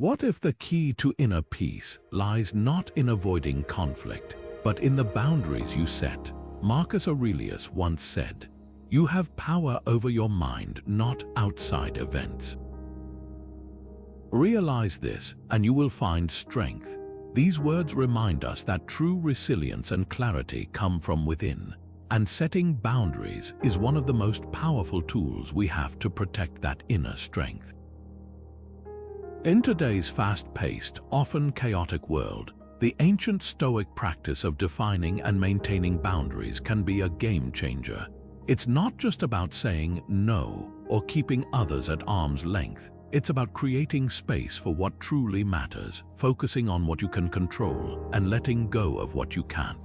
What if the key to inner peace lies not in avoiding conflict, but in the boundaries you set? Marcus Aurelius once said, "You have power over your mind, not outside events." Realize this, and you will find strength. These words remind us that true resilience and clarity come from within, and setting boundaries is one of the most powerful tools we have to protect that inner strength. In today's fast-paced, often chaotic world, the ancient Stoic practice of defining and maintaining boundaries can be a game-changer. It's not just about saying no or keeping others at arm's length. It's about creating space for what truly matters, focusing on what you can control, and letting go of what you can't.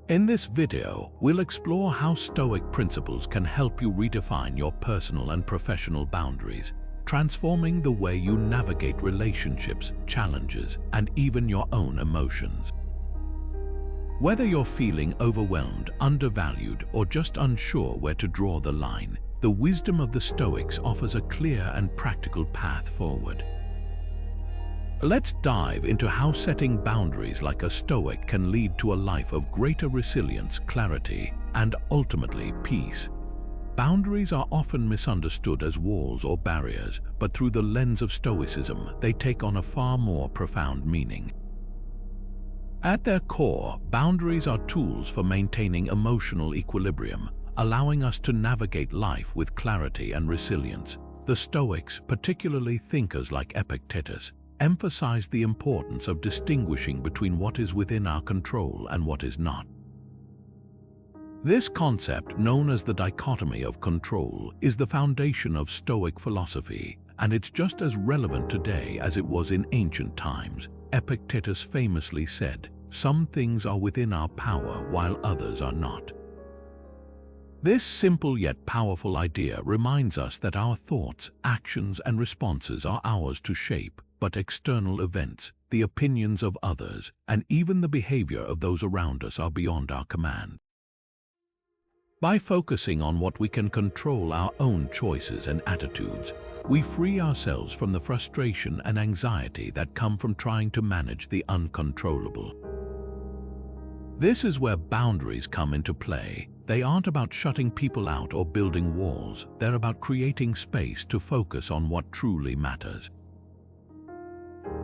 In this video, we'll explore how Stoic principles can help you redefine your personal and professional boundaries, transforming the way you navigate relationships, challenges, and even your own emotions. Whether you're feeling overwhelmed, undervalued, or just unsure where to draw the line, the wisdom of the Stoics offers a clear and practical path forward. Let's dive into how setting boundaries like a Stoic can lead to a life of greater resilience, clarity, and ultimately peace. Boundaries are often misunderstood as walls or barriers, but through the lens of Stoicism, they take on a far more profound meaning. At their core, boundaries are tools for maintaining emotional equilibrium, allowing us to navigate life with clarity and resilience. The Stoics, particularly thinkers like Epictetus, emphasized the importance of distinguishing between what is within our control and what is not. This concept, known as the Dichotomy of Control, is the foundation of Stoic philosophy, and it's just as relevant today as it was in ancient times. Epictetus famously said, "Some things are within our power while others are not." This simple yet powerful idea reminds us that our thoughts, actions, and responses are ours to shape, but external events, the opinions of others, and even the behavior of those around us are beyond our command. By focusing on what we can control, our own choices and attitudes, we free ourselves from the frustration and anxiety that come from trying to manage the uncontrollable. This is where boundaries come into play. They aren't about shutting people out or building walls. They're about creating space to focus on what truly matters.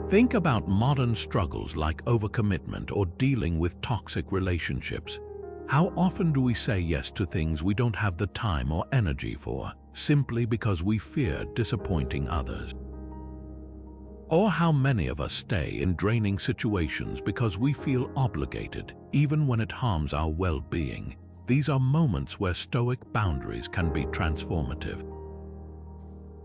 Think about modern struggles like overcommitment or dealing with toxic relationships. How often do we say yes to things we don't have the time or energy for, simply because we fear disappointing others? Or how many of us stay in draining situations because we feel obligated, even when it harms our well-being? These are moments where Stoic boundaries can be transformative.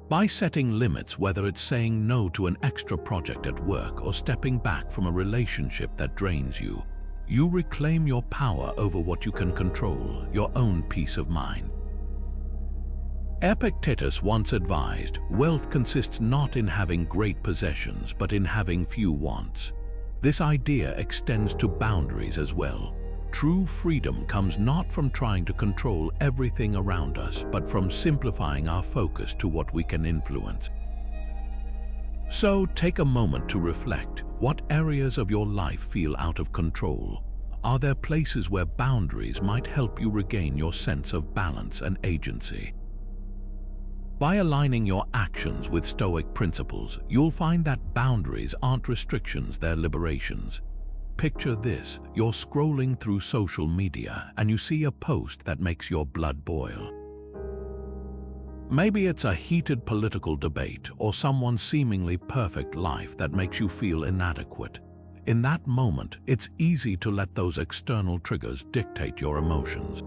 By setting limits, whether it's saying no to an extra project at work or stepping back from a relationship that drains you, you reclaim your power over what you can control, your own peace of mind. Epictetus once advised, "Wealth consists not in having great possessions, but in having few wants." This idea extends to boundaries as well. True freedom comes not from trying to control everything around us, but from simplifying our focus to what we can influence. So take a moment to reflect. What areas of your life feel out of control? Are there places where boundaries might help you regain your sense of balance and agency? By aligning your actions with Stoic principles, you'll find that boundaries aren't restrictions, they're liberations. Picture this: you're scrolling through social media and you see a post that makes your blood boil. Maybe it's a heated political debate or someone's seemingly perfect life that makes you feel inadequate. In that moment, it's easy to let those external triggers dictate your emotions.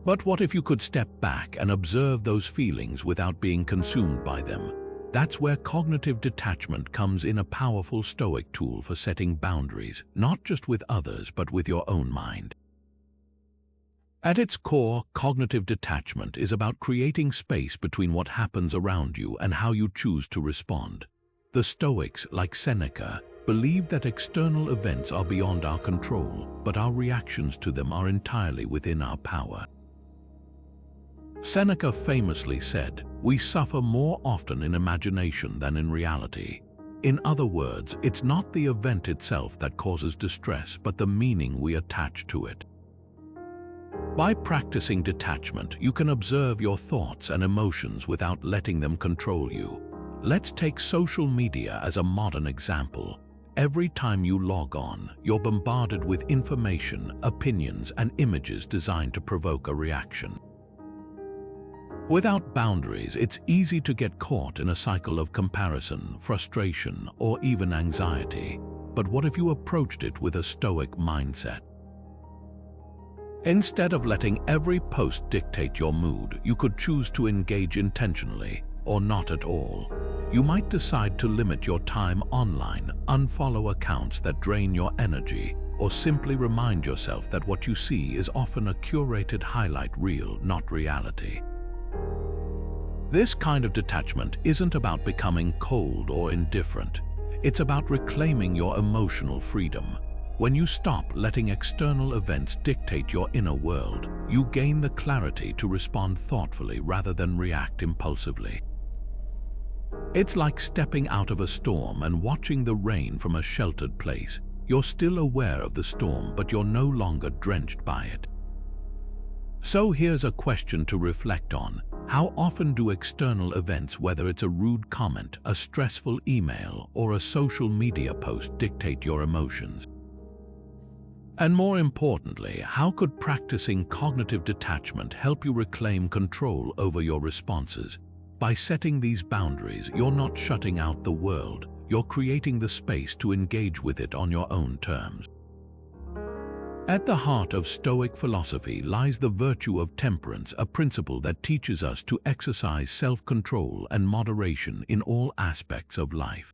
But what if you could step back and observe those feelings without being consumed by them? That's where cognitive detachment comes in, a powerful Stoic tool for setting boundaries, not just with others, but with your own mind. At its core, cognitive detachment is about creating space between what happens around you and how you choose to respond. The Stoics, like Seneca, believe that external events are beyond our control, but our reactions to them are entirely within our power. Seneca famously said, "We suffer more often in imagination than in reality." In other words, it's not the event itself that causes distress, but the meaning we attach to it. By practicing detachment, you can observe your thoughts and emotions without letting them control you. Let's take social media as a modern example. Every time you log on, you're bombarded with information, opinions, and images designed to provoke a reaction. Without boundaries, it's easy to get caught in a cycle of comparison, frustration, or even anxiety. But what if you approached it with a Stoic mindset? Instead of letting every post dictate your mood, you could choose to engage intentionally, or not at all. You might decide to limit your time online, unfollow accounts that drain your energy, or simply remind yourself that what you see is often a curated highlight reel, not reality. This kind of detachment isn't about becoming cold or indifferent. It's about reclaiming your emotional freedom. When you stop letting external events dictate your inner world, you gain the clarity to respond thoughtfully rather than react impulsively. It's like stepping out of a storm and watching the rain from a sheltered place. You're still aware of the storm, but you're no longer drenched by it. So here's a question to reflect on. How often do external events, whether it's a rude comment, a stressful email, or a social media post, dictate your emotions? And more importantly, how could practicing cognitive detachment help you reclaim control over your responses? By setting these boundaries, you're not shutting out the world, you're creating the space to engage with it on your own terms. At the heart of Stoic philosophy lies the virtue of temperance, a principle that teaches us to exercise self-control and moderation in all aspects of life.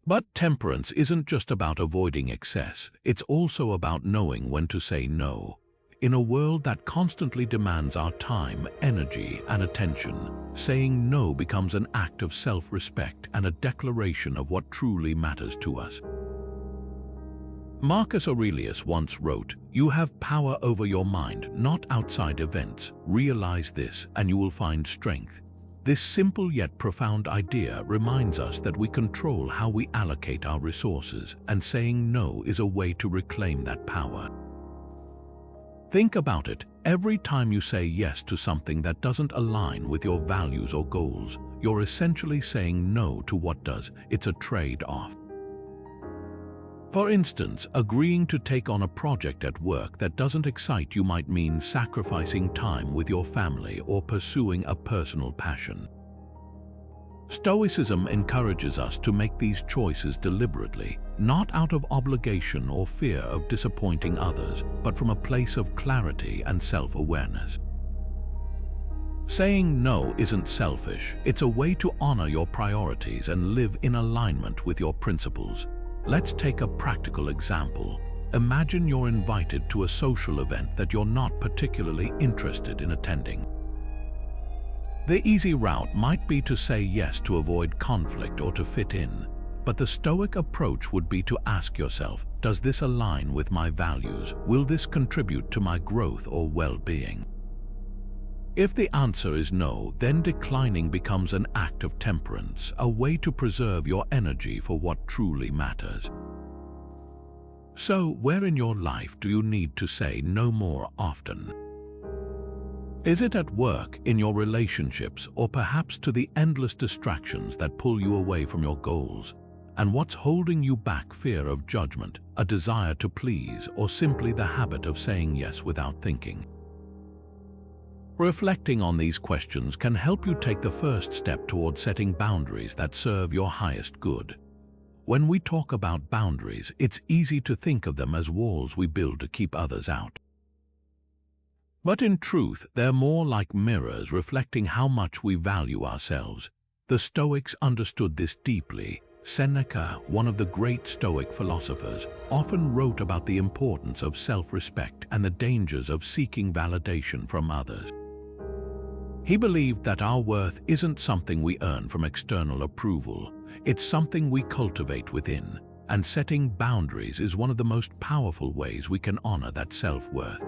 But temperance isn't just about avoiding excess, it's also about knowing when to say no. In a world that constantly demands our time, energy, and attention, saying no becomes an act of self-respect and a declaration of what truly matters to us. Marcus Aurelius once wrote, "You have power over your mind, not outside events. Realize this, and you will find strength." This simple yet profound idea reminds us that we control how we allocate our resources, and saying no is a way to reclaim that power. Think about it. Every time you say yes to something that doesn't align with your values or goals, you're essentially saying no to what does. It's a trade-off. For instance, agreeing to take on a project at work that doesn't excite you might mean sacrificing time with your family or pursuing a personal passion. Stoicism encourages us to make these choices deliberately, not out of obligation or fear of disappointing others, but from a place of clarity and self-awareness. Saying no isn't selfish, it's a way to honor your priorities and live in alignment with your principles. Let's take a practical example. Imagine you're invited to a social event that you're not particularly interested in attending. The easy route might be to say yes to avoid conflict or to fit in, but the Stoic approach would be to ask yourself, does this align with my values? Will this contribute to my growth or well-being? If the answer is no, then declining becomes an act of temperance, a way to preserve your energy for what truly matters. So, where in your life do you need to say no more often? Is it at work, in your relationships, or perhaps to the endless distractions that pull you away from your goals? And what's holding you back? Fear of judgment, a desire to please, or simply the habit of saying yes without thinking? Reflecting on these questions can help you take the first step toward setting boundaries that serve your highest good. When we talk about boundaries, it's easy to think of them as walls we build to keep others out. But in truth, they're more like mirrors reflecting how much we value ourselves. The Stoics understood this deeply. Seneca, one of the great Stoic philosophers, often wrote about the importance of self-respect and the dangers of seeking validation from others. He believed that our worth isn't something we earn from external approval, it's something we cultivate within, and setting boundaries is one of the most powerful ways we can honor that self-worth.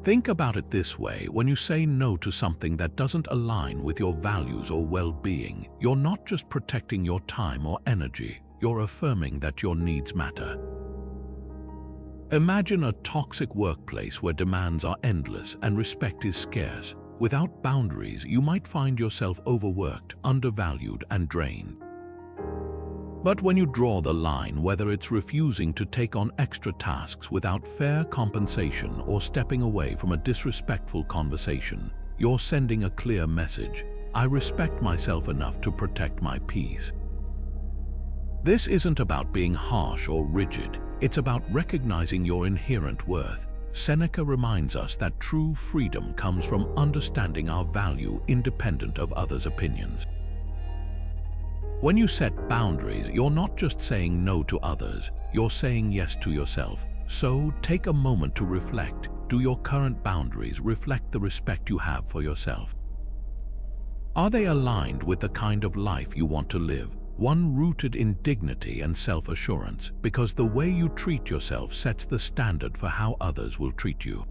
Think about it this way: when you say no to something that doesn't align with your values or well-being, you're not just protecting your time or energy, you're affirming that your needs matter. Imagine a toxic workplace where demands are endless and respect is scarce. Without boundaries, you might find yourself overworked, undervalued, and drained. But when you draw the line, whether it's refusing to take on extra tasks without fair compensation or stepping away from a disrespectful conversation, you're sending a clear message: I respect myself enough to protect my peace. This isn't about being harsh or rigid, it's about recognizing your inherent worth. Seneca reminds us that true freedom comes from understanding our value independent of others' opinions. When you set boundaries, you're not just saying no to others, you're saying yes to yourself. So take a moment to reflect. Do your current boundaries reflect the respect you have for yourself? Are they aligned with the kind of life you want to live? One rooted in dignity and self-assurance, because the way you treat yourself sets the standard for how others will treat you.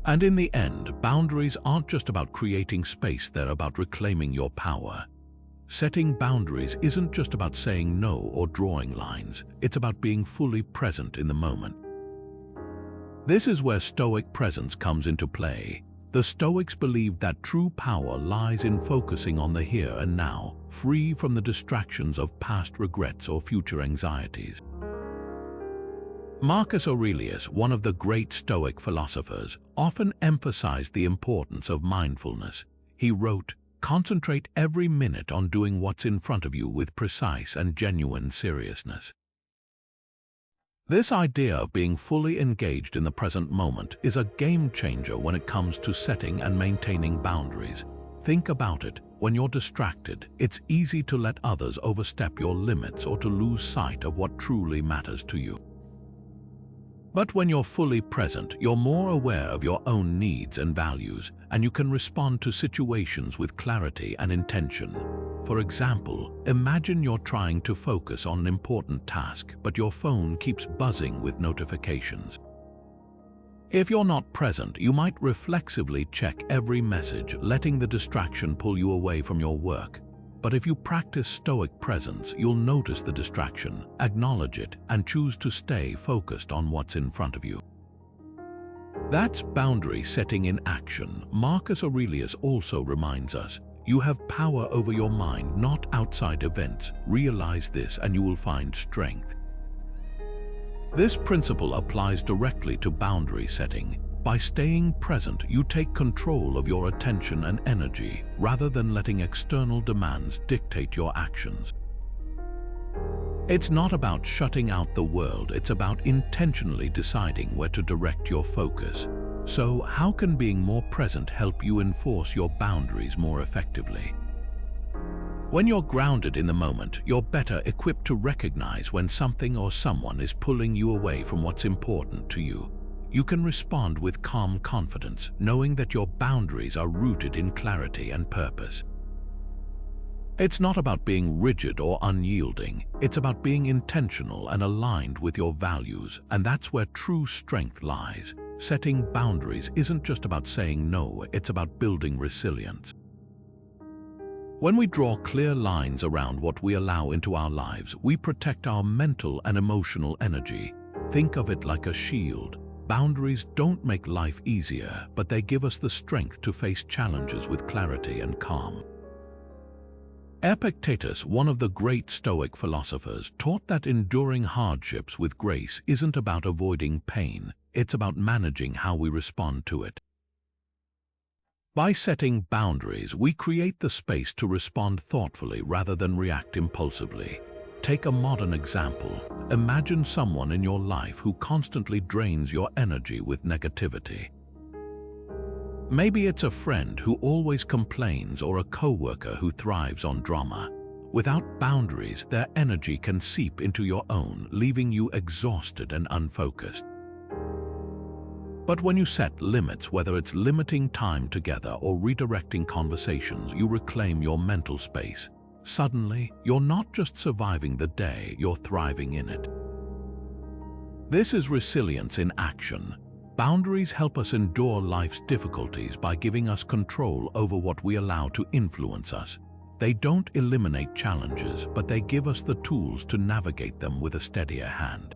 And in the end, boundaries aren't just about creating space, they're about reclaiming your power. Setting boundaries isn't just about saying no or drawing lines, it's about being fully present in the moment. This is where Stoic presence comes into play. The Stoics believed that true power lies in focusing on the here and now, free from the distractions of past regrets or future anxieties. Marcus Aurelius, one of the great Stoic philosophers, often emphasized the importance of mindfulness. He wrote, "Concentrate every minute on doing what's in front of you with precise and genuine seriousness." This idea of being fully engaged in the present moment is a game changer when it comes to setting and maintaining boundaries. Think about it. When you're distracted, it's easy to let others overstep your limits or to lose sight of what truly matters to you. But when you're fully present, you're more aware of your own needs and values, and you can respond to situations with clarity and intention. For example, imagine you're trying to focus on an important task, but your phone keeps buzzing with notifications. If you're not present, you might reflexively check every message, letting the distraction pull you away from your work. But if you practice Stoic presence, you'll notice the distraction, acknowledge it, and choose to stay focused on what's in front of you. That's boundary setting in action. Marcus Aurelius also reminds us, you have power over your mind, not outside events. Realize this and you will find strength. This principle applies directly to boundary setting. By staying present, you take control of your attention and energy, rather than letting external demands dictate your actions. It's not about shutting out the world, it's about intentionally deciding where to direct your focus. So, how can being more present help you enforce your boundaries more effectively? When you're grounded in the moment, you're better equipped to recognize when something or someone is pulling you away from what's important to you. You can respond with calm confidence, knowing that your boundaries are rooted in clarity and purpose. It's not about being rigid or unyielding, it's about being intentional and aligned with your values, and that's where true strength lies. Setting boundaries isn't just about saying no, it's about building resilience. When we draw clear lines around what we allow into our lives, we protect our mental and emotional energy. Think of it like a shield. Boundaries don't make life easier, but they give us the strength to face challenges with clarity and calm. Epictetus, one of the great Stoic philosophers, taught that enduring hardships with grace isn't about avoiding pain, it's about managing how we respond to it. By setting boundaries, we create the space to respond thoughtfully rather than react impulsively. Take a modern example. Imagine someone in your life who constantly drains your energy with negativity. Maybe it's a friend who always complains or a coworker who thrives on drama. Without boundaries, their energy can seep into your own, leaving you exhausted and unfocused. But when you set limits, whether it's limiting time together or redirecting conversations, you reclaim your mental space. Suddenly, you're not just surviving the day, you're thriving in it. This is resilience in action. Boundaries help us endure life's difficulties by giving us control over what we allow to influence us. They don't eliminate challenges, but they give us the tools to navigate them with a steadier hand.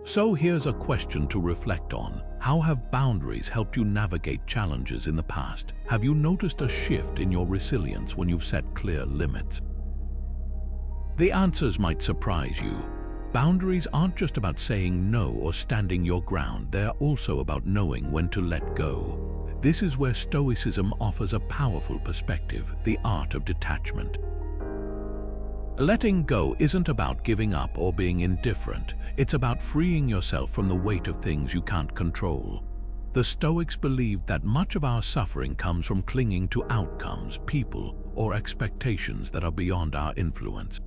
So here's a question to reflect on. How have boundaries helped you navigate challenges in the past? Have you noticed a shift in your resilience when you've set clear limits? The answers might surprise you. Boundaries aren't just about saying no or standing your ground, they're also about knowing when to let go. This is where Stoicism offers a powerful perspective, the art of detachment. Letting go isn't about giving up or being indifferent. It's about freeing yourself from the weight of things you can't control. The Stoics believed that much of our suffering comes from clinging to outcomes, people, or expectations that are beyond our influence.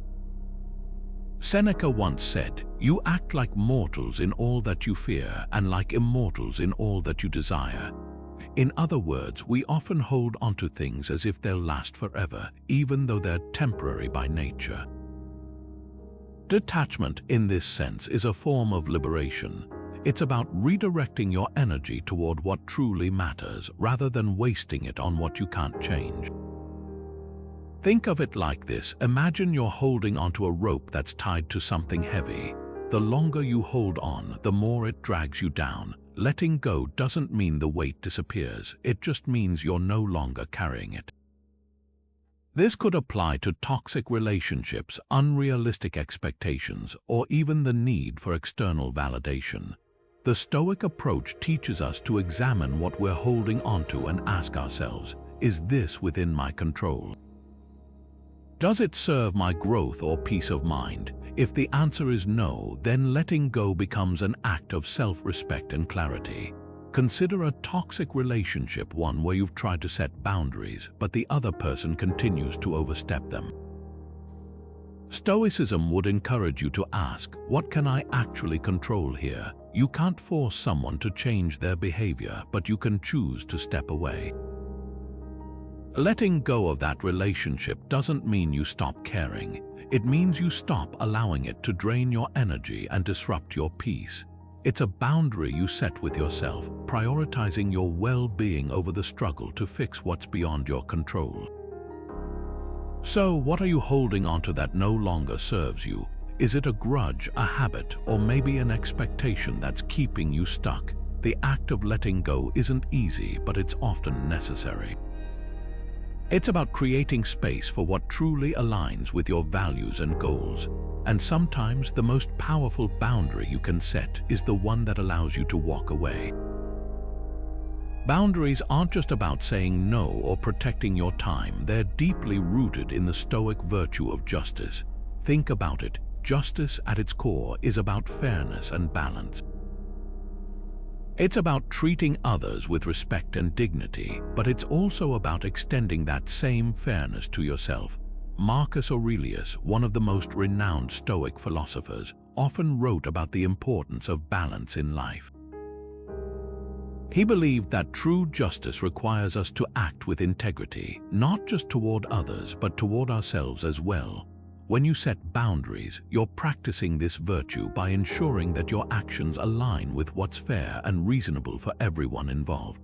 Seneca once said, "You act like mortals in all that you fear and like immortals in all that you desire." In other words, we often hold onto things as if they'll last forever, even though they're temporary by nature. Detachment, in this sense, is a form of liberation. It's about redirecting your energy toward what truly matters, rather than wasting it on what you can't change. Think of it like this. Imagine you're holding onto a rope that's tied to something heavy. The longer you hold on, the more it drags you down. Letting go doesn't mean the weight disappears, it just means you're no longer carrying it. This could apply to toxic relationships, unrealistic expectations, or even the need for external validation. The Stoic approach teaches us to examine what we're holding onto and ask ourselves, is this within my control? Does it serve my growth or peace of mind? If the answer is no, then letting go becomes an act of self-respect and clarity. Consider a toxic relationship one where you've tried to set boundaries, but the other person continues to overstep them. Stoicism would encourage you to ask, what can I actually control here? You can't force someone to change their behavior, but you can choose to step away. Letting go of that relationship doesn't mean you stop caring. It means you stop allowing it to drain your energy and disrupt your peace. It's a boundary you set with yourself, prioritizing your well-being over the struggle to fix what's beyond your control. So, what are you holding onto that no longer serves you? Is it a grudge, a habit, or maybe an expectation that's keeping you stuck? The act of letting go isn't easy, but it's often necessary. It's about creating space for what truly aligns with your values and goals. And sometimes the most powerful boundary you can set is the one that allows you to walk away. Boundaries aren't just about saying no or protecting your time. They're deeply rooted in the Stoic virtue of justice. Think about it. Justice at its core is about fairness and balance. It's about treating others with respect and dignity, but it's also about extending that same fairness to yourself. Marcus Aurelius, one of the most renowned Stoic philosophers, often wrote about the importance of balance in life. He believed that true justice requires us to act with integrity, not just toward others, but toward ourselves as well. When you set boundaries, you're practicing this virtue by ensuring that your actions align with what's fair and reasonable for everyone involved.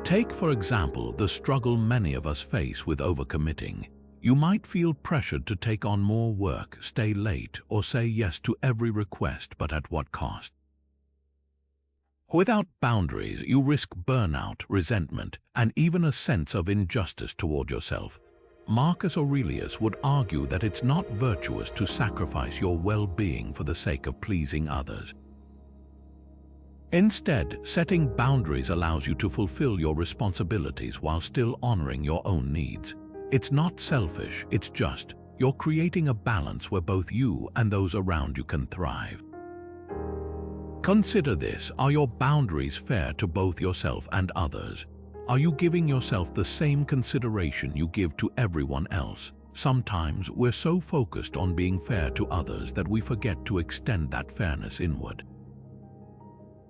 Take, for example, the struggle many of us face with overcommitting. You might feel pressured to take on more work, stay late, or say yes to every request, but at what cost? Without boundaries, you risk burnout, resentment, and even a sense of injustice toward yourself. Marcus Aurelius would argue that it's not virtuous to sacrifice your well-being for the sake of pleasing others. Instead, setting boundaries allows you to fulfill your responsibilities while still honoring your own needs. It's not selfish, it's just. You're creating a balance where both you and those around you can thrive. Consider this: are your boundaries fair to both yourself and others? Are you giving yourself the same consideration you give to everyone else? Sometimes we're so focused on being fair to others that we forget to extend that fairness inward.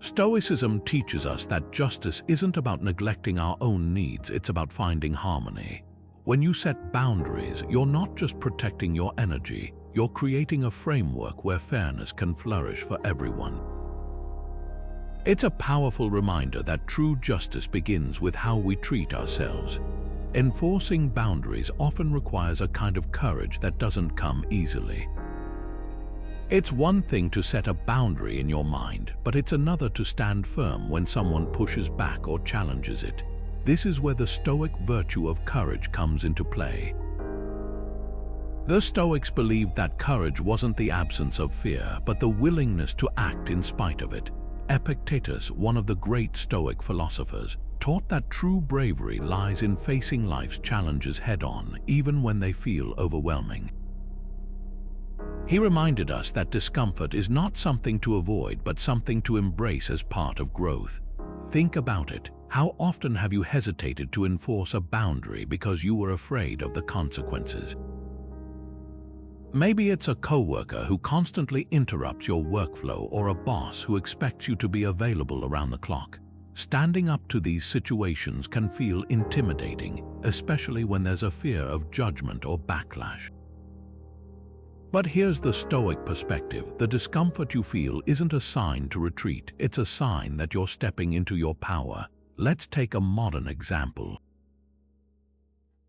Stoicism teaches us that justice isn't about neglecting our own needs, it's about finding harmony. When you set boundaries, you're not just protecting your energy, you're creating a framework where fairness can flourish for everyone. It's a powerful reminder that true justice begins with how we treat ourselves. Enforcing boundaries often requires a kind of courage that doesn't come easily. It's one thing to set a boundary in your mind, but it's another to stand firm when someone pushes back or challenges it. This is where the Stoic virtue of courage comes into play. The Stoics believed that courage wasn't the absence of fear, but the willingness to act in spite of it. Epictetus, one of the great Stoic philosophers, taught that true bravery lies in facing life's challenges head-on, even when they feel overwhelming. He reminded us that discomfort is not something to avoid, but something to embrace as part of growth. Think about it. How often have you hesitated to enforce a boundary because you were afraid of the consequences? Maybe it's a coworker who constantly interrupts your workflow, or a boss who expects you to be available around the clock. Standing up to these situations can feel intimidating, especially when there's a fear of judgment or backlash. But here's the Stoic perspective. The discomfort you feel isn't a sign to retreat, it's a sign that you're stepping into your power. Let's take a modern example.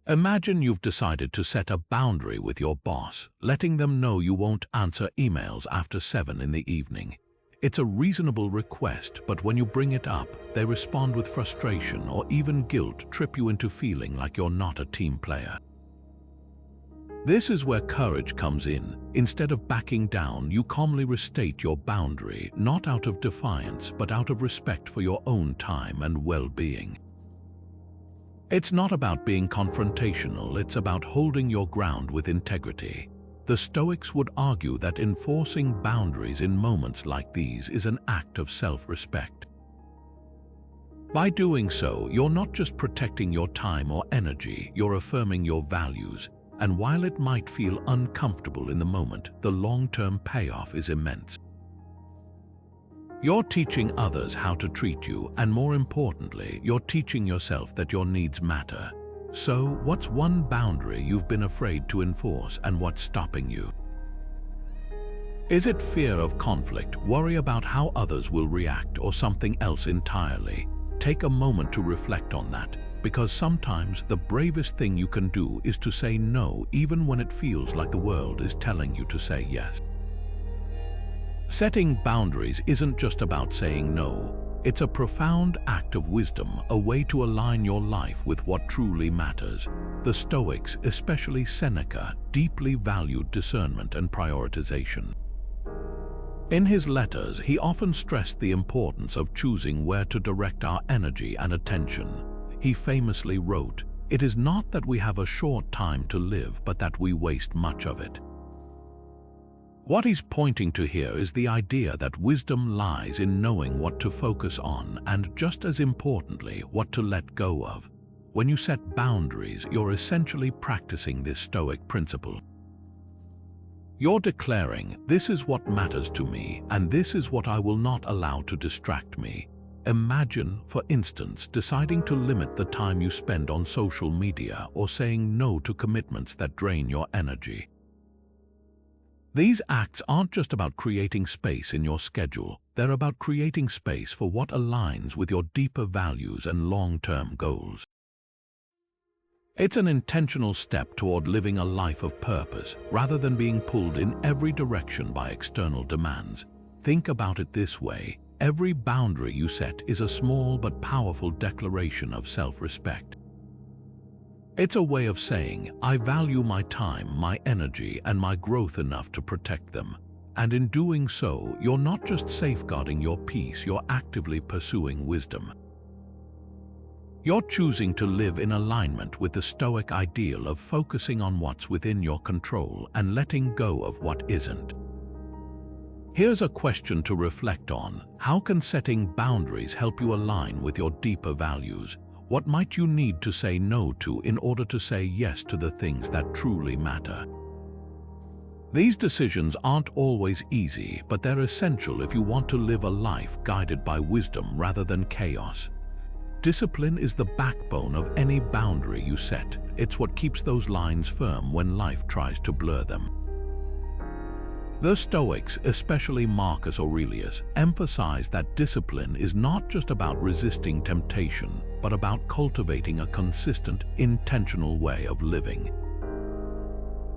Imagine you've decided to set a boundary with your boss, letting them know you won't answer emails after 7 in the evening. It's a reasonable request, but when you bring it up, they respond with frustration or even guilt, trip you into feeling like you're not a team player. This is where courage comes in. Instead of backing down, you calmly restate your boundary, not out of defiance, but out of respect for your own time and well-being. It's not about being confrontational, it's about holding your ground with integrity. The Stoics would argue that enforcing boundaries in moments like these is an act of self-respect. By doing so, you're not just protecting your time or energy, you're affirming your values. And while it might feel uncomfortable in the moment, the long-term payoff is immense. You're teaching others how to treat you, and more importantly, you're teaching yourself that your needs matter. So, what's one boundary you've been afraid to enforce, and what's stopping you? Is it fear of conflict, worry about how others will react, or something else entirely? Take a moment to reflect on that, because sometimes the bravest thing you can do is to say no, even when it feels like the world is telling you to say yes. Setting boundaries isn't just about saying no. It's a profound act of wisdom, a way to align your life with what truly matters. The Stoics, especially Seneca, deeply valued discernment and prioritization. In his letters, he often stressed the importance of choosing where to direct our energy and attention. He famously wrote, "It is not that we have a short time to live, but that we waste much of it." What he's pointing to here is the idea that wisdom lies in knowing what to focus on and, just as importantly, what to let go of. When you set boundaries, you're essentially practicing this Stoic principle. You're declaring, "This is what matters to me, and this is what I will not allow to distract me." Imagine, for instance, deciding to limit the time you spend on social media or saying no to commitments that drain your energy. These acts aren't just about creating space in your schedule, they're about creating space for what aligns with your deeper values and long-term goals. It's an intentional step toward living a life of purpose, rather than being pulled in every direction by external demands. Think about it this way: every boundary you set is a small but powerful declaration of self-respect. It's a way of saying, "I value my time, my energy, and my growth enough to protect them." And in doing so, you're not just safeguarding your peace, you're actively pursuing wisdom. You're choosing to live in alignment with the Stoic ideal of focusing on what's within your control and letting go of what isn't. Here's a question to reflect on. How can setting boundaries help you align with your deeper values? What might you need to say no to in order to say yes to the things that truly matter? These decisions aren't always easy, but they're essential if you want to live a life guided by wisdom rather than chaos. Discipline is the backbone of any boundary you set. It's what keeps those lines firm when life tries to blur them. The Stoics, especially Marcus Aurelius, emphasized that discipline is not just about resisting temptation, but about cultivating a consistent, intentional way of living.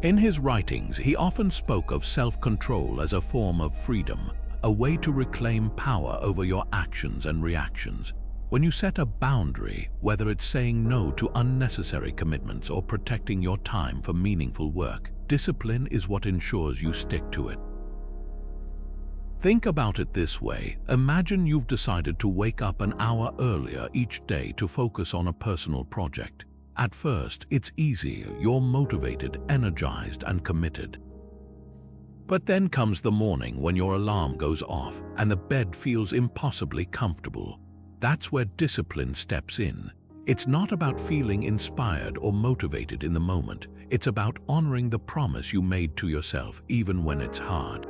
In his writings, he often spoke of self-control as a form of freedom, a way to reclaim power over your actions and reactions. When you set a boundary, whether it's saying no to unnecessary commitments or protecting your time for meaningful work, discipline is what ensures you stick to it. Think about it this way. Imagine you've decided to wake up an hour earlier each day to focus on a personal project. At first, it's easy, you're motivated, energized, and committed. But then comes the morning when your alarm goes off and the bed feels impossibly comfortable. That's where discipline steps in. It's not about feeling inspired or motivated in the moment. It's about honoring the promise you made to yourself, even when it's hard.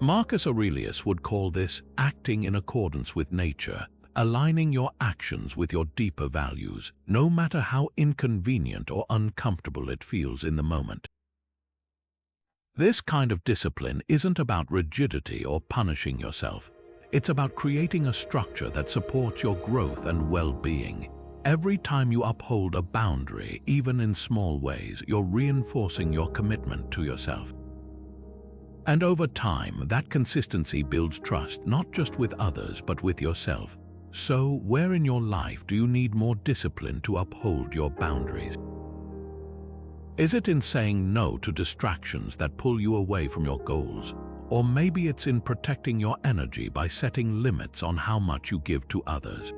Marcus Aurelius would call this acting in accordance with nature, aligning your actions with your deeper values, no matter how inconvenient or uncomfortable it feels in the moment. This kind of discipline isn't about rigidity or punishing yourself. It's about creating a structure that supports your growth and well-being. Every time you uphold a boundary, even in small ways, you're reinforcing your commitment to yourself. And over time, that consistency builds trust, not just with others, but with yourself. So, where in your life do you need more discipline to uphold your boundaries? Is it in saying no to distractions that pull you away from your goals? Or maybe it's in protecting your energy by setting limits on how much you give to others.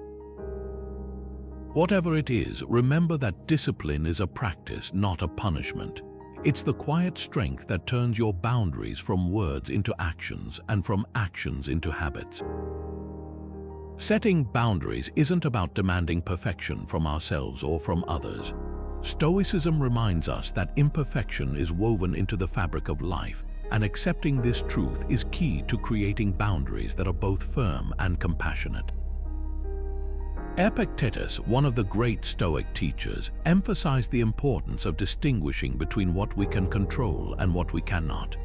Whatever it is, remember that discipline is a practice, not a punishment. It's the quiet strength that turns your boundaries from words into actions and from actions into habits. Setting boundaries isn't about demanding perfection from ourselves or from others. Stoicism reminds us that imperfection is woven into the fabric of life, and accepting this truth is key to creating boundaries that are both firm and compassionate. Epictetus, one of the great Stoic teachers, emphasized the importance of distinguishing between what we can control and what we cannot.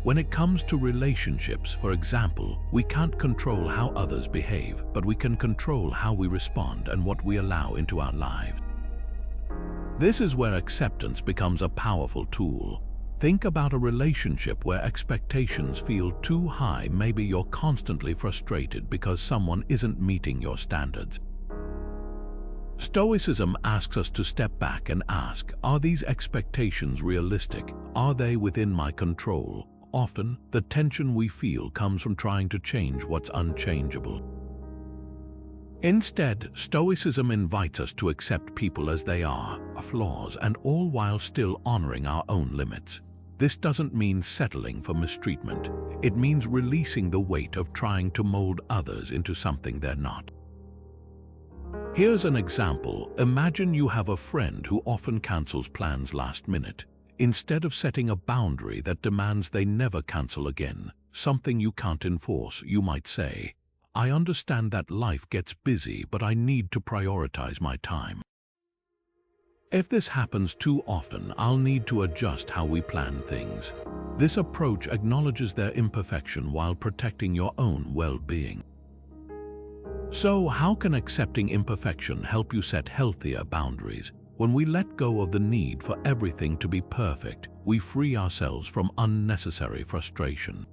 When it comes to relationships, for example, we can't control how others behave, but we can control how we respond and what we allow into our lives. This is where acceptance becomes a powerful tool. Think about a relationship where expectations feel too high. Maybe you're constantly frustrated because someone isn't meeting your standards. Stoicism asks us to step back and ask, are these expectations realistic? Are they within my control? Often, the tension we feel comes from trying to change what's unchangeable. Instead, Stoicism invites us to accept people as they are, flaws, and all while still honoring our own limits. This doesn't mean settling for mistreatment. It means releasing the weight of trying to mold others into something they're not. Here's an example. Imagine you have a friend who often cancels plans last minute. Instead of setting a boundary that demands they never cancel again, something you can't enforce, you might say, I understand that life gets busy, but I need to prioritize my time. If this happens too often, I'll need to adjust how we plan things. This approach acknowledges their imperfection while protecting your own well-being. So, how can accepting imperfection help you set healthier boundaries? When we let go of the need for everything to be perfect, we free ourselves from unnecessary frustration.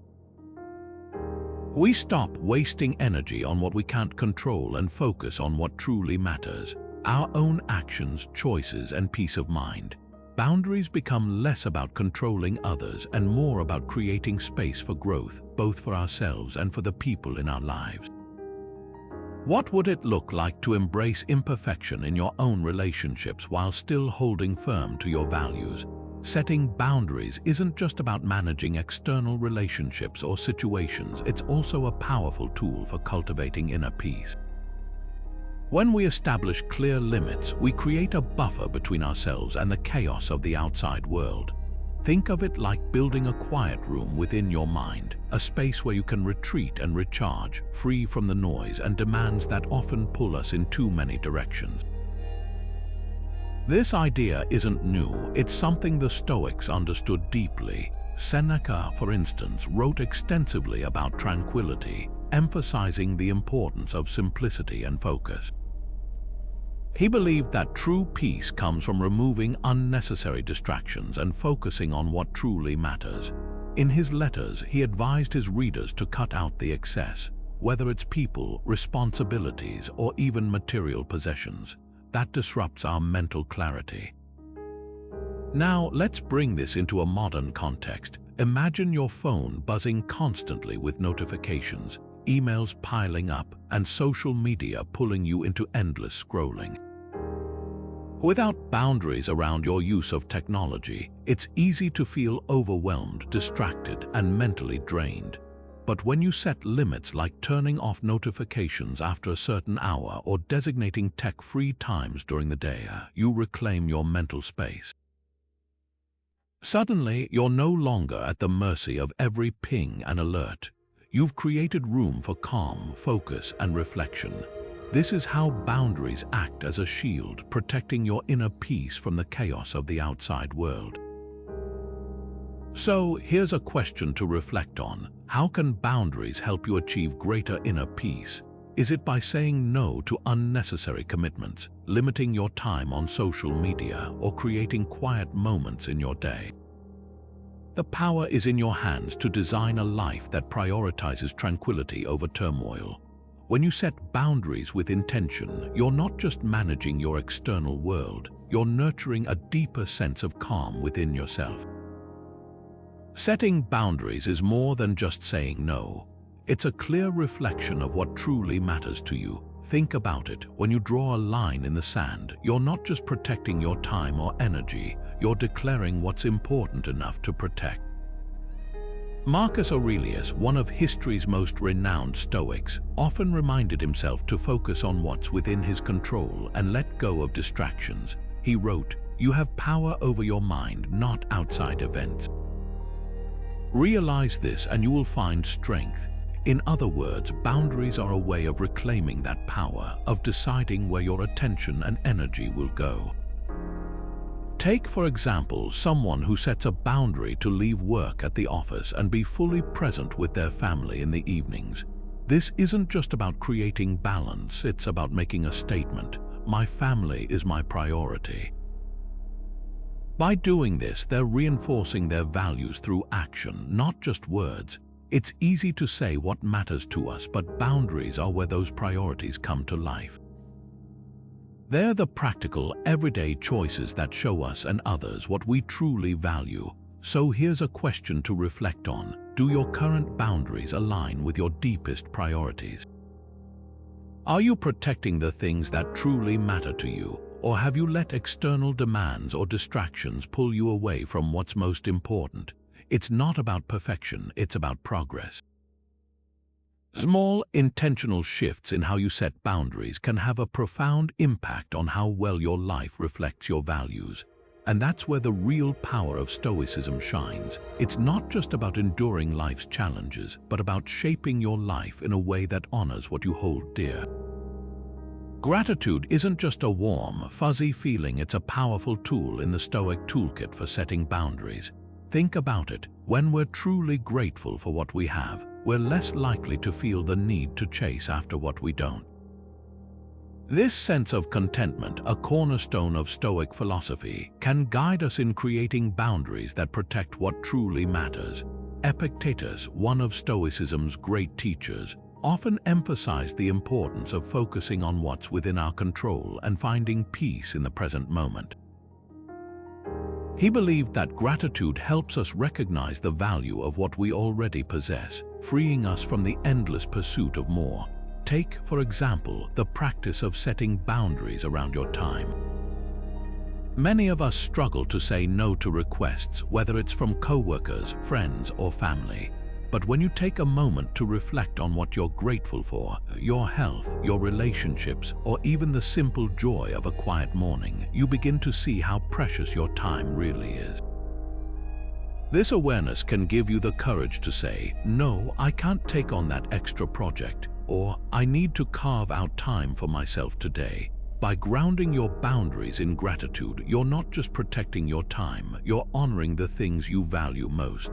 We stop wasting energy on what we can't control and focus on what truly matters, our own actions, choices, and peace of mind. Boundaries become less about controlling others and more about creating space for growth, both for ourselves and for the people in our lives. What would it look like to embrace imperfection in your own relationships while still holding firm to your values? Setting boundaries isn't just about managing external relationships or situations, it's also a powerful tool for cultivating inner peace. When we establish clear limits, we create a buffer between ourselves and the chaos of the outside world. Think of it like building a quiet room within your mind, a space where you can retreat and recharge, free from the noise and demands that often pull us in too many directions. This idea isn't new, it's something the Stoics understood deeply. Seneca, for instance, wrote extensively about tranquility, emphasizing the importance of simplicity and focus. He believed that true peace comes from removing unnecessary distractions and focusing on what truly matters. In his letters, he advised his readers to cut out the excess, whether it's people, responsibilities, or even material possessions, that disrupts our mental clarity. Now, let's bring this into a modern context. Imagine your phone buzzing constantly with notifications, emails piling up, and social media pulling you into endless scrolling. Without boundaries around your use of technology, it's easy to feel overwhelmed, distracted, and mentally drained. But when you set limits like turning off notifications after a certain hour or designating tech-free times during the day, you reclaim your mental space. Suddenly, you're no longer at the mercy of every ping and alert. You've created room for calm, focus, and reflection. This is how boundaries act as a shield, protecting your inner peace from the chaos of the outside world. So, here's a question to reflect on. How can boundaries help you achieve greater inner peace? Is it by saying no to unnecessary commitments, limiting your time on social media, or creating quiet moments in your day? The power is in your hands to design a life that prioritizes tranquility over turmoil. When you set boundaries with intention, you're not just managing your external world, you're nurturing a deeper sense of calm within yourself. Setting boundaries is more than just saying no. It's a clear reflection of what truly matters to you. Think about it. When you draw a line in the sand, you're not just protecting your time or energy, you're declaring what's important enough to protect. Marcus Aurelius, one of history's most renowned Stoics, often reminded himself to focus on what's within his control and let go of distractions. He wrote, "You have power over your mind, not outside events." Realize this and you will find strength. In other words, boundaries are a way of reclaiming that power, of deciding where your attention and energy will go. Take, for example, someone who sets a boundary to leave work at the office and be fully present with their family in the evenings. This isn't just about creating balance, it's about making a statement. My family is my priority. By doing this, they're reinforcing their values through action, not just words. It's easy to say what matters to us, but boundaries are where those priorities come to life. They're the practical, everyday choices that show us and others what we truly value. So here's a question to reflect on. Do your current boundaries align with your deepest priorities? Are you protecting the things that truly matter to you? Or have you let external demands or distractions pull you away from what's most important? It's not about perfection, it's about progress. Small, intentional shifts in how you set boundaries can have a profound impact on how well your life reflects your values. And that's where the real power of Stoicism shines. It's not just about enduring life's challenges, but about shaping your life in a way that honors what you hold dear. Gratitude isn't just a warm, fuzzy feeling, it's a powerful tool in the Stoic toolkit for setting boundaries. Think about it. When we're truly grateful for what we have, we're less likely to feel the need to chase after what we don't. This sense of contentment, a cornerstone of Stoic philosophy, can guide us in creating boundaries that protect what truly matters. Epictetus, one of Stoicism's great teachers, often emphasized the importance of focusing on what's within our control and finding peace in the present moment. He believed that gratitude helps us recognize the value of what we already possess, freeing us from the endless pursuit of more. Take, for example, the practice of setting boundaries around your time. Many of us struggle to say no to requests, whether it's from coworkers, friends, or family. But when you take a moment to reflect on what you're grateful for, your health, your relationships, or even the simple joy of a quiet morning, you begin to see how precious your time really is. This awareness can give you the courage to say, "No, I can't take on that extra project," or "I need to carve out time for myself today." By grounding your boundaries in gratitude, you're not just protecting your time, you're honoring the things you value most.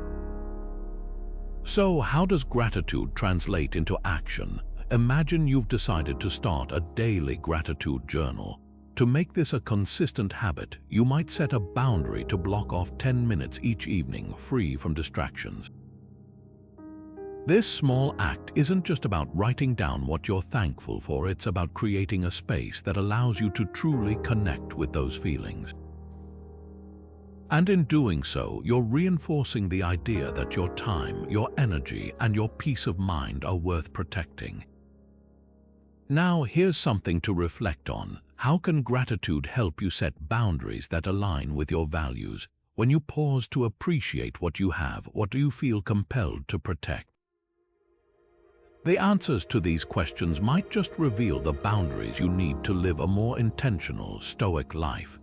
So, how does gratitude translate into action? Imagine you've decided to start a daily gratitude journal. To make this a consistent habit, you might set a boundary to block off 10 minutes each evening free from distractions. This small act isn't just about writing down what you're thankful for, it's about creating a space that allows you to truly connect with those feelings. And in doing so, you're reinforcing the idea that your time, your energy, and your peace of mind are worth protecting. Now, here's something to reflect on. How can gratitude help you set boundaries that align with your values? When you pause to appreciate what you have, what do you feel compelled to protect? The answers to these questions might just reveal the boundaries you need to live a more intentional, Stoic life.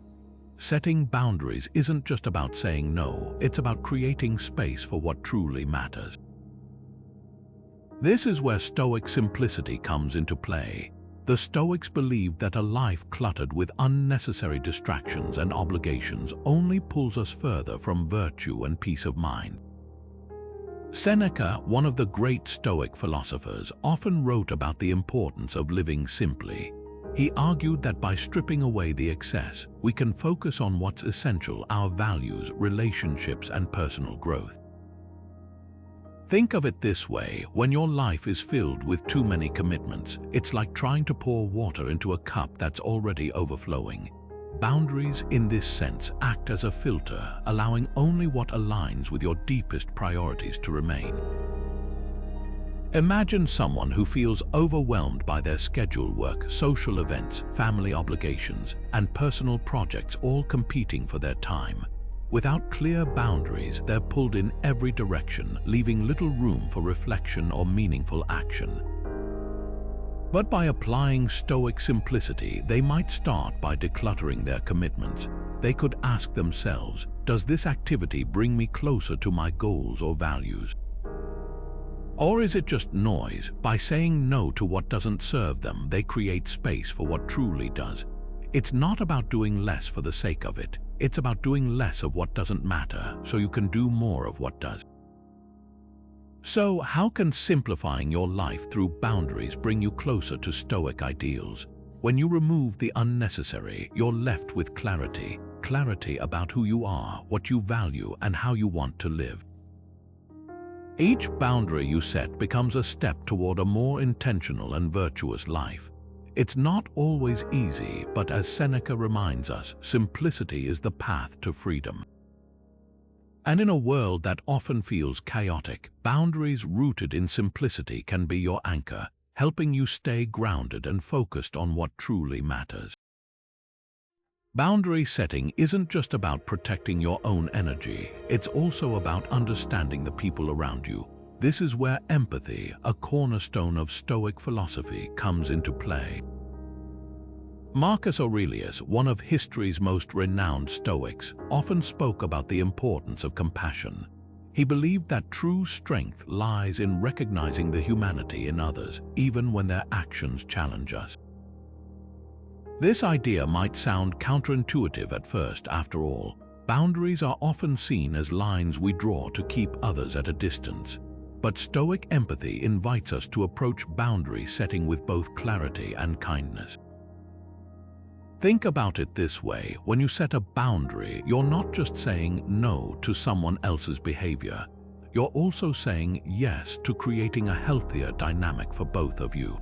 Setting boundaries isn't just about saying no, it's about creating space for what truly matters. This is where Stoic simplicity comes into play. The Stoics believed that a life cluttered with unnecessary distractions and obligations only pulls us further from virtue and peace of mind. Seneca, one of the great Stoic philosophers, often wrote about the importance of living simply. He argued that by stripping away the excess, we can focus on what's essential: our values, relationships, and personal growth. Think of it this way: when your life is filled with too many commitments, it's like trying to pour water into a cup that's already overflowing. Boundaries, in this sense, act as a filter, allowing only what aligns with your deepest priorities to remain. Imagine someone who feels overwhelmed by their scheduled work, social events, family obligations, and personal projects all competing for their time. Without clear boundaries, they're pulled in every direction, leaving little room for reflection or meaningful action. But by applying Stoic simplicity, they might start by decluttering their commitments. They could ask themselves, does this activity bring me closer to my goals or values? Or is it just noise? By saying no to what doesn't serve them, they create space for what truly does. It's not about doing less for the sake of it. It's about doing less of what doesn't matter, so you can do more of what does. So, how can simplifying your life through boundaries bring you closer to Stoic ideals? When you remove the unnecessary, you're left with clarity. Clarity about who you are, what you value, and how you want to live. Each boundary you set becomes a step toward a more intentional and virtuous life. It's not always easy, but as Seneca reminds us, simplicity is the path to freedom. And in a world that often feels chaotic, boundaries rooted in simplicity can be your anchor, helping you stay grounded and focused on what truly matters. Boundary setting isn't just about protecting your own energy, it's also about understanding the people around you. This is where empathy, a cornerstone of Stoic philosophy, comes into play. Marcus Aurelius, one of history's most renowned Stoics, often spoke about the importance of compassion. He believed that true strength lies in recognizing the humanity in others, even when their actions challenge us. This idea might sound counterintuitive at first. After all, boundaries are often seen as lines we draw to keep others at a distance. But Stoic empathy invites us to approach boundary setting with both clarity and kindness. Think about it this way: when you set a boundary, you're not just saying no to someone else's behavior. You're also saying yes to creating a healthier dynamic for both of you.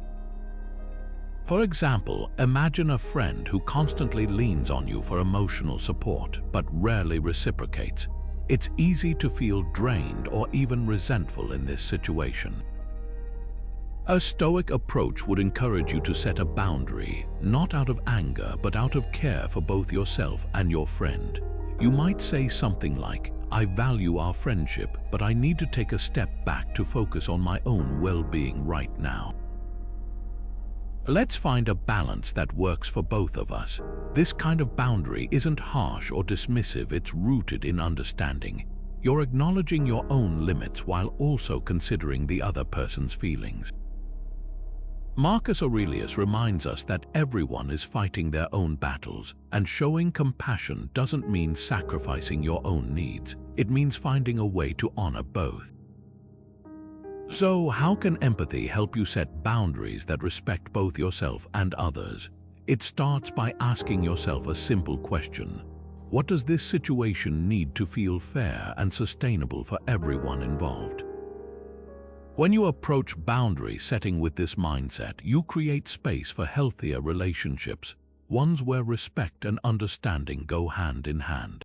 For example, imagine a friend who constantly leans on you for emotional support but rarely reciprocates. It's easy to feel drained or even resentful in this situation. A Stoic approach would encourage you to set a boundary, not out of anger but out of care for both yourself and your friend. You might say something like, "I value our friendship, but I need to take a step back to focus on my own well-being right now." Let's find a balance that works for both of us. This kind of boundary isn't harsh or dismissive, it's rooted in understanding. You're acknowledging your own limits while also considering the other person's feelings. Marcus Aurelius reminds us that everyone is fighting their own battles, and showing compassion doesn't mean sacrificing your own needs. It means finding a way to honor both. So, how can empathy help you set boundaries that respect both yourself and others? It starts by asking yourself a simple question. What does this situation need to feel fair and sustainable for everyone involved? When you approach boundary setting with this mindset, you create space for healthier relationships, ones where respect and understanding go hand in hand.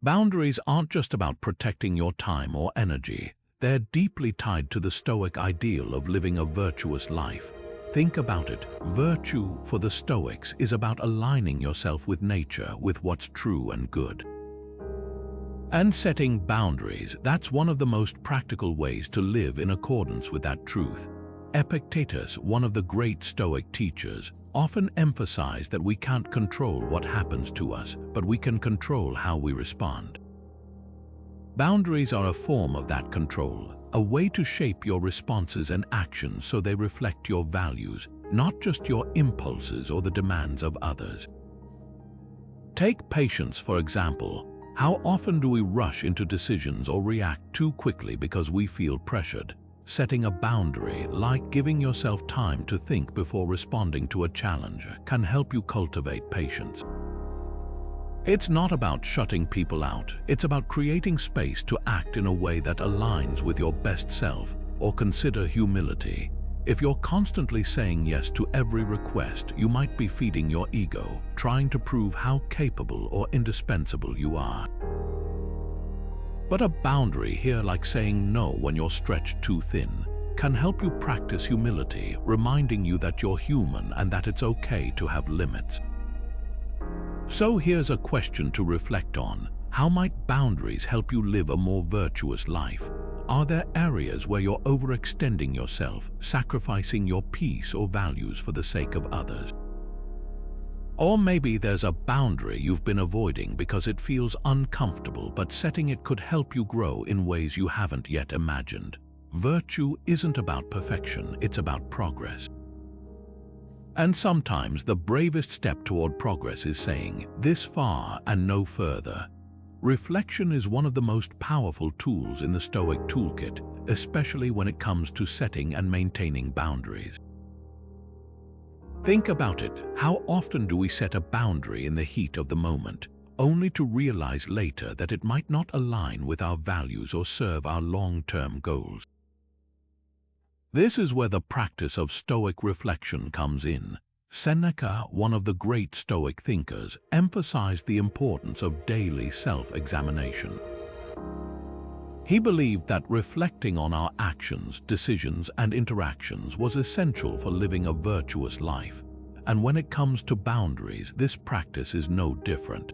Boundaries aren't just about protecting your time or energy. They're deeply tied to the Stoic ideal of living a virtuous life. Think about it. Virtue for the Stoics is about aligning yourself with nature, with what's true and good. And setting boundaries, that's one of the most practical ways to live in accordance with that truth. Epictetus, one of the great Stoic teachers, often emphasized that we can't control what happens to us, but we can control how we respond. Boundaries are a form of that control, a way to shape your responses and actions so they reflect your values, not just your impulses or the demands of others. Take patience, for example. How often do we rush into decisions or react too quickly because we feel pressured? Setting a boundary, like giving yourself time to think before responding to a challenge, can help you cultivate patience. It's not about shutting people out, it's about creating space to act in a way that aligns with your best self. Or consider humility. If you're constantly saying yes to every request, you might be feeding your ego, trying to prove how capable or indispensable you are. But a boundary here, like saying no when you're stretched too thin, can help you practice humility, reminding you that you're human and that it's okay to have limits. So here's a question to reflect on. How might boundaries help you live a more virtuous life? Are there areas where you're overextending yourself, sacrificing your peace or values for the sake of others? Or maybe there's a boundary you've been avoiding because it feels uncomfortable, but setting it could help you grow in ways you haven't yet imagined. Virtue isn't about perfection, it's about progress. And sometimes the bravest step toward progress is saying, this far and no further. Reflection is one of the most powerful tools in the Stoic toolkit, especially when it comes to setting and maintaining boundaries. Think about it. How often do we set a boundary in the heat of the moment, only to realize later that it might not align with our values or serve our long-term goals? This is where the practice of Stoic reflection comes in. Seneca, one of the great Stoic thinkers, emphasized the importance of daily self-examination. He believed that reflecting on our actions, decisions, and interactions was essential for living a virtuous life. And when it comes to boundaries, this practice is no different.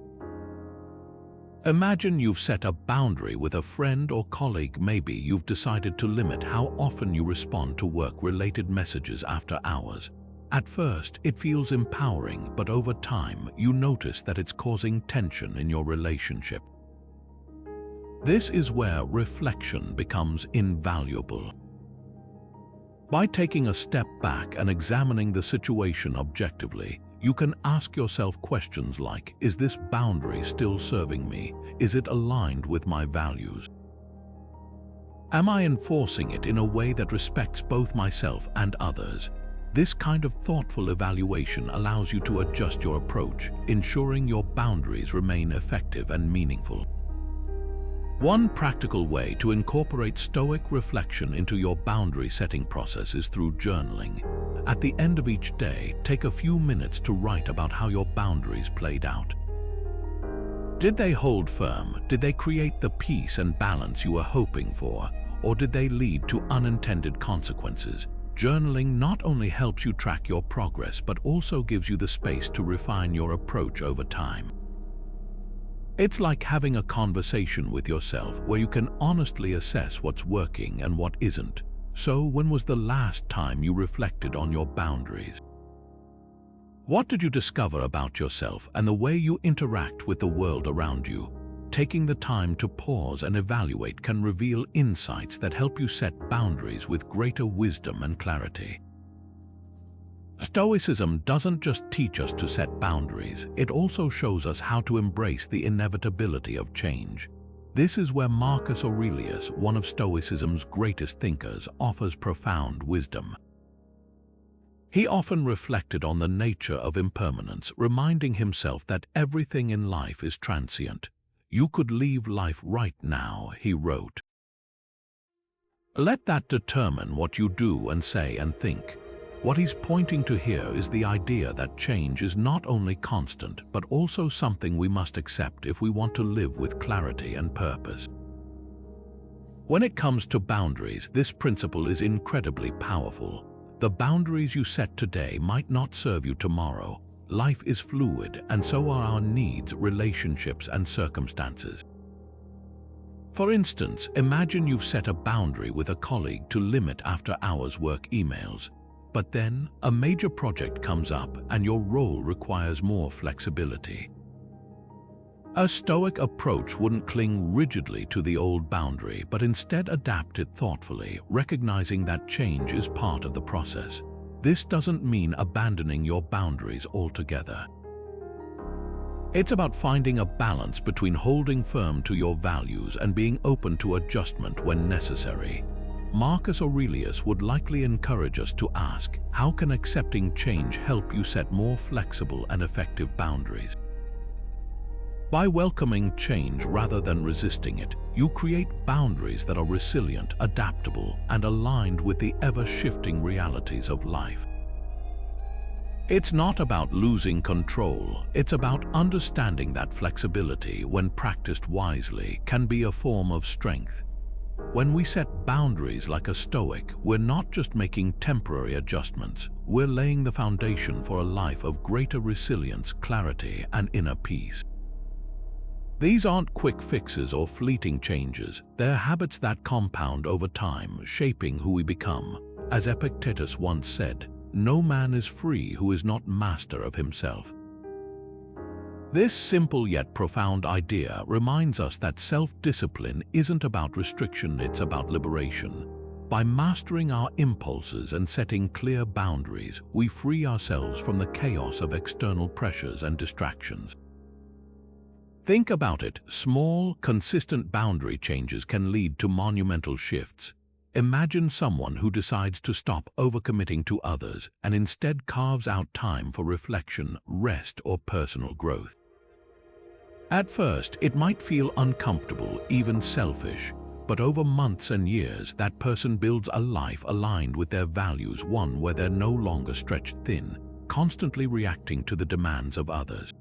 Imagine you've set a boundary with a friend or colleague. Maybe you've decided to limit how often you respond to work-related messages after hours. At first, it feels empowering, but over time, you notice that it's causing tension in your relationship. This is where reflection becomes invaluable. By taking a step back and examining the situation objectively, you can ask yourself questions like, is this boundary still serving me? Is it aligned with my values? Am I enforcing it in a way that respects both myself and others? This kind of thoughtful evaluation allows you to adjust your approach, ensuring your boundaries remain effective and meaningful. One practical way to incorporate Stoic reflection into your boundary setting process is through journaling. At the end of each day, take a few minutes to write about how your boundaries played out. Did they hold firm? Did they create the peace and balance you were hoping for? Or did they lead to unintended consequences? Journaling not only helps you track your progress, but also gives you the space to refine your approach over time. It's like having a conversation with yourself where you can honestly assess what's working and what isn't. So, when was the last time you reflected on your boundaries? What did you discover about yourself and the way you interact with the world around you? Taking the time to pause and evaluate can reveal insights that help you set boundaries with greater wisdom and clarity. Stoicism doesn't just teach us to set boundaries, it also shows us how to embrace the inevitability of change. This is where Marcus Aurelius, one of Stoicism's greatest thinkers, offers profound wisdom. He often reflected on the nature of impermanence, reminding himself that everything in life is transient. "You could leave life right now," he wrote. Let that determine what you do and say and think. What he's pointing to here is the idea that change is not only constant, but also something we must accept if we want to live with clarity and purpose. When it comes to boundaries, this principle is incredibly powerful. The boundaries you set today might not serve you tomorrow. Life is fluid, and so are our needs, relationships, and circumstances. For instance, imagine you've set a boundary with a colleague to limit after-hours work emails. But then, a major project comes up and your role requires more flexibility. A Stoic approach wouldn't cling rigidly to the old boundary, but instead adapt it thoughtfully, recognizing that change is part of the process. This doesn't mean abandoning your boundaries altogether. It's about finding a balance between holding firm to your values and being open to adjustment when necessary. Marcus Aurelius would likely encourage us to ask, how can accepting change help you set more flexible and effective boundaries? By welcoming change rather than resisting it, you create boundaries that are resilient, adaptable, and aligned with the ever-shifting realities of life. It's not about losing control, it's about understanding that flexibility, when practiced wisely, can be a form of strength. When we set boundaries like a Stoic, we're not just making temporary adjustments, we're laying the foundation for a life of greater resilience, clarity, and inner peace. These aren't quick fixes or fleeting changes, they're habits that compound over time, shaping who we become. As Epictetus once said, "No man is free who is not master of himself." This simple yet profound idea reminds us that self-discipline isn't about restriction, it's about liberation. By mastering our impulses and setting clear boundaries, we free ourselves from the chaos of external pressures and distractions. Think about it, small, consistent boundary changes can lead to monumental shifts. Imagine someone who decides to stop overcommitting to others and instead carves out time for reflection, rest, or personal growth. At first, it might feel uncomfortable, even selfish, but over months and years, that person builds a life aligned with their values, one where they're no longer stretched thin, constantly reacting to the demands of others.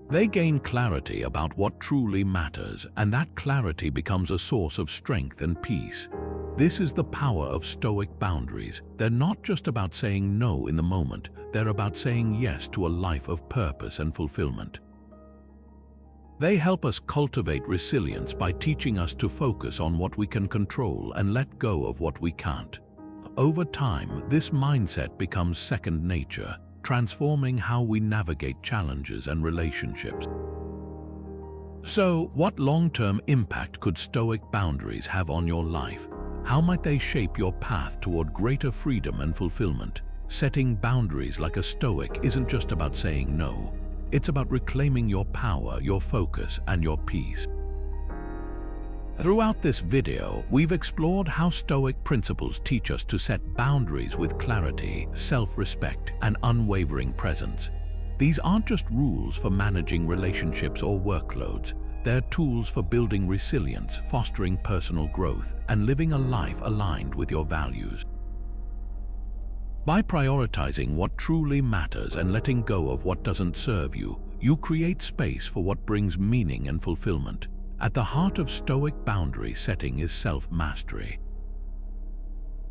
They gain clarity about what truly matters, and that clarity becomes a source of strength and peace. This is the power of Stoic boundaries. They're not just about saying no in the moment, they're about saying yes to a life of purpose and fulfillment. They help us cultivate resilience by teaching us to focus on what we can control and let go of what we can't. Over time, this mindset becomes second nature, transforming how we navigate challenges and relationships. So, what long-term impact could Stoic boundaries have on your life? How might they shape your path toward greater freedom and fulfillment? Setting boundaries like a Stoic isn't just about saying no. It's about reclaiming your power, your focus, and your peace. Throughout this video, we've explored how Stoic principles teach us to set boundaries with clarity, self-respect, and unwavering presence. These aren't just rules for managing relationships or workloads. They're tools for building resilience, fostering personal growth, and living a life aligned with your values. By prioritizing what truly matters and letting go of what doesn't serve you, you create space for what brings meaning and fulfillment. At the heart of Stoic boundary setting is self-mastery.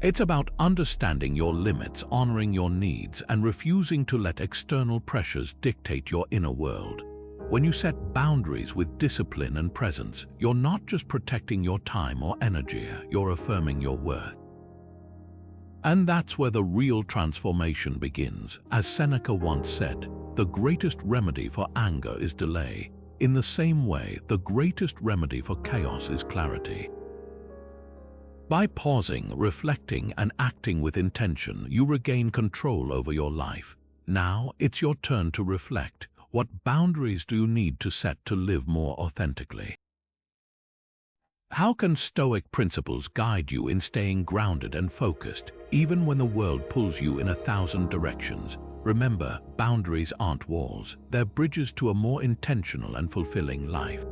It's about understanding your limits, honoring your needs, and refusing to let external pressures dictate your inner world. When you set boundaries with discipline and presence, you're not just protecting your time or energy, you're affirming your worth. And that's where the real transformation begins. As Seneca once said, "The greatest remedy for anger is delay." In the same way, the greatest remedy for chaos is clarity. By pausing, reflecting, and acting with intention, you regain control over your life. Now, it's your turn to reflect. What boundaries do you need to set to live more authentically? How can Stoic principles guide you in staying grounded and focused, even when the world pulls you in 1,000 directions? Remember, boundaries aren't walls, they're bridges to a more intentional and fulfilling life.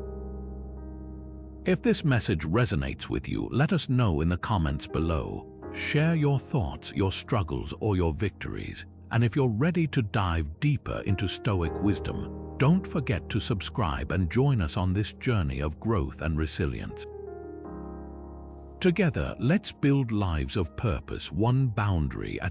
If this message resonates with you, let us know in the comments below. Share your thoughts, your struggles, or your victories. And if you're ready to dive deeper into Stoic wisdom, don't forget to subscribe and join us on this journey of growth and resilience. Together, let's build lives of purpose, one boundary at a